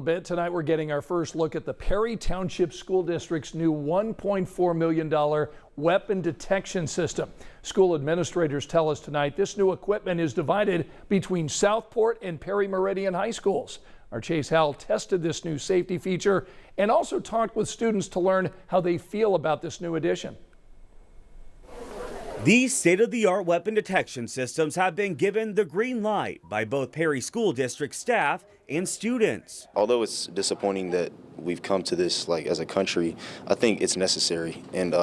Bit tonight we're getting our first look at the Perry Township School District's new $1.4 million weapon detection system. School administrators tell us tonight this new equipment is divided between Southport and Perry Meridian high schools. Our Chase Howell tested this new safety feature and also talked with students to learn how they feel about this new addition. These state-of-the-art weapon detection systems have been given the green light by both Perry School District staff and students. Although it's disappointing that we've come to this as a country, I think it's necessary, and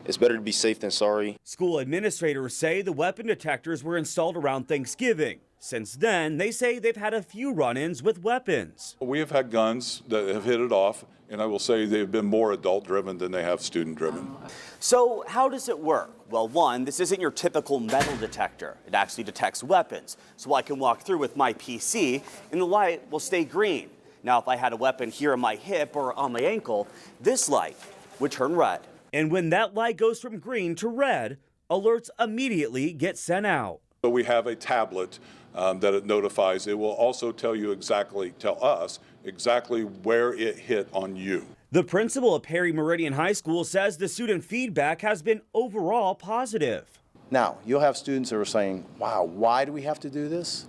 it's better to be safe than sorry. School administrators say the weapon detectors were installed around Thanksgiving. Since then, they say they've had a few run-ins with weapons. We have had guns that have hit it off, and I will say they've been more adult-driven than they have student-driven. So how does it work? Well, one, this isn't your typical metal detector. It actually detects weapons. So I can walk through with my PC and the light will stay green. Now, if I had a weapon here on my hip or on my ankle, this light would turn red. And when that light goes from green to red, alerts immediately get sent out. So we have a tablet that it notifies. It will also tell us exactly where it hit on you. The principal of Perry Meridian High School says the student feedback has been overall positive. Now, you'll have students that are saying, wow, why do we have to do this?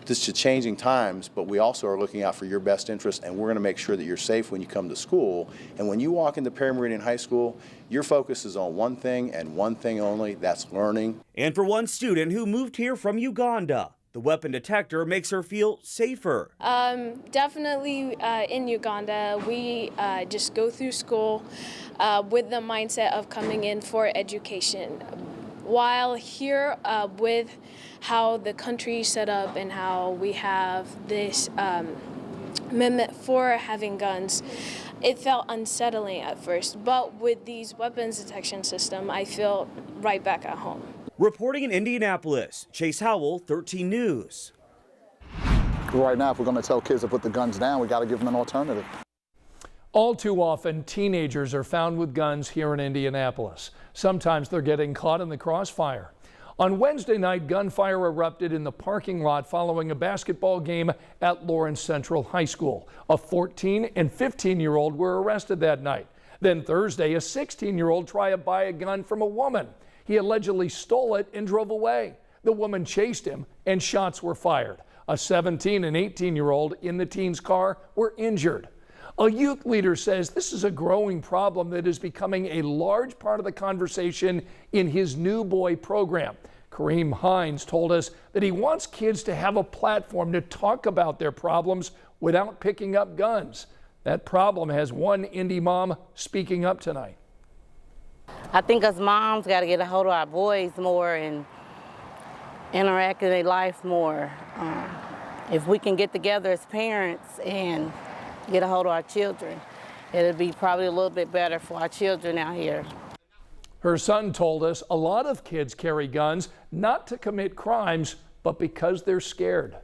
This is changing times, but we also are looking out for your best interest, and we're going to make sure that you're safe when you come to school. And when you walk into Perry Meridian High School, your focus is on one thing and one thing only, that's learning. And for one student who moved here from Uganda, the weapon detector makes her feel safer. Definitely in Uganda, we just go through school with the mindset of coming in for education. While here with how the country is set up and how we have this amendment for having guns, it felt unsettling at first. But with these weapons detection system, I feel right back at home. Reporting in Indianapolis, Chase Howell, 13 News. Right now, if we're going to tell kids to put the guns down, we got to give them an alternative. All too often, teenagers are found with guns here in Indianapolis. Sometimes they're getting caught in the crossfire. On Wednesday night, gunfire erupted in the parking lot following a basketball game at Lawrence Central High School. A 14 and 15-year-old were arrested that night. Then Thursday, a 16-year-old tried to buy a gun from a woman. He allegedly stole it and drove away. The woman chased him and shots were fired. A 17 and 18-year-old in the teen's car were injured. A youth leader says this is a growing problem that is becoming a large part of the conversation in his New Boy program. Kareem Hines told us that he wants kids to have a platform to talk about their problems without picking up guns. That problem has one Indy mom speaking up tonight. I think us moms got to get a hold of our boys more and interact in their life more. If we can get together as parents and get a hold of our children, it'll be probably a little bit better for our children out here. Her son told us a lot of kids carry guns not to commit crimes, but because they're scared.